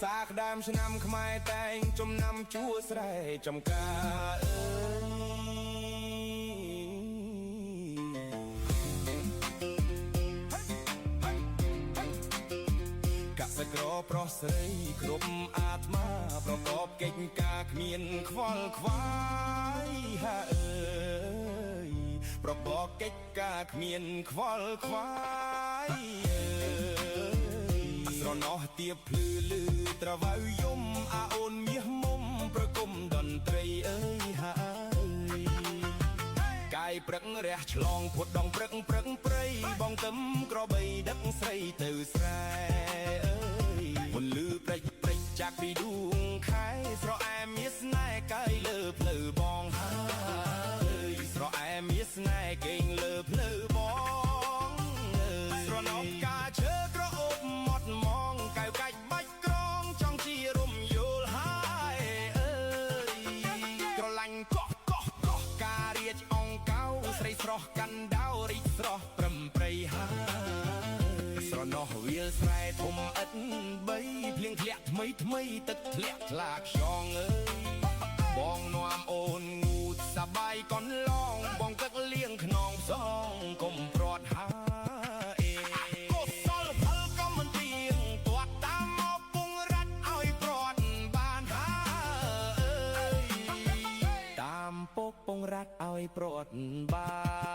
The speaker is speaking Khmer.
សាក្ដាមឆ្នាំខ្មែរតែងចំណាំជួស្រែចំការកសិករប្រុសស្រីគ្រប់អាត្មាប្រកបកិច្ចការគ្មានខ្វល់ខ្វាយហាអើយប្រកបកិច្ចការគ្មានខ្វល់ខ្វាយស្រណោះទៀបភ្លឺលឺត្រវៅយំអាអូនមាសមុំប្រគំតន្ត្រីអើយហាអើយកាយព្រឹករះឆ្លងភុតដងព្រឹកព្រៃបងទឹមក្របីដឹកស្រីទៅស្រែអើយពន្លឺព្រិចចាក់ពីដួងខែស្រអែមមាសស្នេហ៍កាយលើផ្លូវបងហើយស្រអែមមាសស្នេហ៍គេងលើផ្លូវបងស្រណោមការឈើក្រអូបមាត់មងកៅកាច់បាច់ក្រងចង់ជារំយល់ហើយអើយក្រឡាញ់កោះការរៀចអង្កៅស្រីស្រស់កាន់ដោរីកស្រស់ព្រឹមព្រៃហើយស្រណោះវាលស្រែធំឥតបីភ្លៀងធ្លាក់ថ្មីទឹកធ្លាក់ថ្លាខ្យងអើយបងនាំអូនងូតសបាយកនឡងបងទឹកលៀងខ្នងផ្សងកុំព្រាត់ហាអេកុសលផលក៏មិនទៀងទាត់តាមមកពងរត់ឲ្យព្រាត់បានហាអើយតាមពុកពងរត់ឲ្យព្រាត់បាន